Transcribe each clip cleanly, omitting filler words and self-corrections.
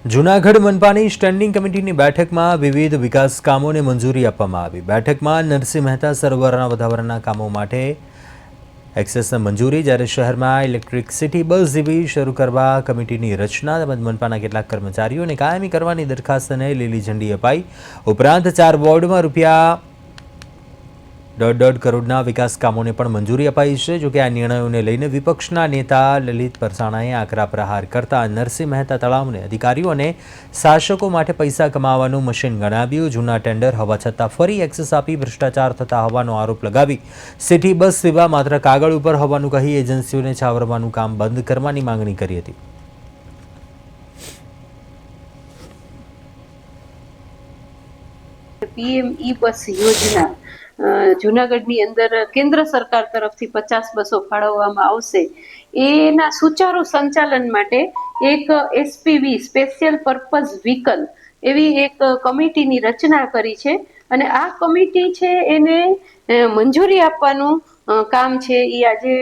Junagadh મનપાની standing કમિટીની બેઠકમાં વિવિધ વિકાસ કામોને મંજૂરી આપવામાં આવી। બેઠકમાં નરસિંહ મહેતા સરોવરના વધારાના કામો માટે એક્સેસને મંજૂરી, જ્યારે શહેરમાં ઇલેક્ટ્રિસિટી બસ જેવી શરૂ કરવા કમિટીની રચના તેમજ મનપાના કેટલાક કર્મચારીઓને કાયમી કરવાની દરખાસ્તને લીલી ઝંડી અપાઈ। ઉપરાંત 4 વોર્ડમાં ₹1.5 કરોડના વિકાસ કામોને પણ મંજૂરી અપાઈ છે। જોકે આ નિર્ણયોને લઈને વિપક્ષના નેતા લલિત પરસાણાએ આકરા પ્રહાર કરતા નરસિંહ મહેતા તળાવને અધિકારીઓ અને શાસકો માટે પૈસા કમાવાનું મશીન ગણાવ્યું। જૂના ટેન્ડર હોવા છતાં ફરી એક્સેસ આપી ભ્રષ્ટાચાર થતા હોવાનો આરોપ લગાવી સિટી બસ સેવા માત્ર કાગળ ઉપર હોવાનું કહી એજન્સીઓને છાવરવાનું કામ બંધ કરવાની માંગણી કરી હતી। પીએમ ઈ બસ યોજના જૂનાગઢની અંદર કેન્દ્ર સરકાર તરફથી 50 બસો ફાળવવામાં આવશે। એના સુચારુ સંચાલન માટે એક એસપીવી સ્પેશિયલ પર્પઝ વ્હીકલ એવી એક કમિટીની રચના કરી છે અને આ કમિટી છે એને મંજૂરી આપવાનું કામ છે એ આજે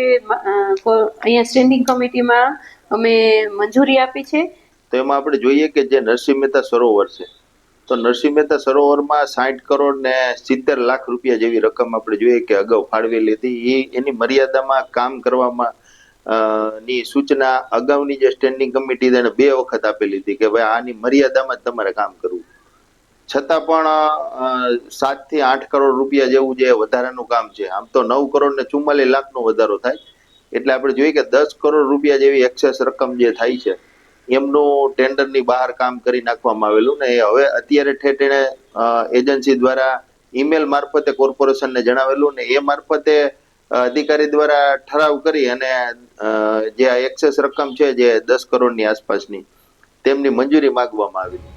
અહીંયા સ્ટેન્ડિંગ કમિટીમાં અમે મંજૂરી આપી છે। તો એમાં આપણે જોઈએ કે જે નરસિંહ મહેતા સરોવર છે, તો નરસિંહ મહેતા સરોવરમાં 60 કરોડ ને 70 લાખ રૂપિયા જેવી રકમ આપણે જોઈએ કે અગાઉ ફાળવેલી હતી। એની મર્યાદામાં કામ કરવામાં ની સૂચના અગાઉની જે સ્ટેન્ડિંગ કમિટી તેને 2 વખત આપેલી હતી કે ભાઈ આની મર્યાદામાં જ તમારે કામ કરવું, છતાં પણ 7 થી 8 કરોડ રૂપિયા જેવું જે વધારાનું કામ છે, આમ તો 9 કરોડ ને 44 લાખનો વધારો થાય, એટલે આપણે જોઈએ કે 10 કરોડ રૂપિયા જેવી એક્સેસ રકમ જે થાય છે એમનું ટેન્ડરની બહાર કામ કરી નાખવામાં આવેલું ને હવે અત્યારે ઠેઠ એને એજન્સી દ્વારા ઈમેલ મારફતે કોર્પોરેશનને જણાવેલું ને એ મારફતે અધિકારી દ્વારા ઠરાવ કરી અને જે આ એક્સેસ રકમ છે જે 10 કરોડની આસપાસની તેમની મંજૂરી માંગવામાં આવી।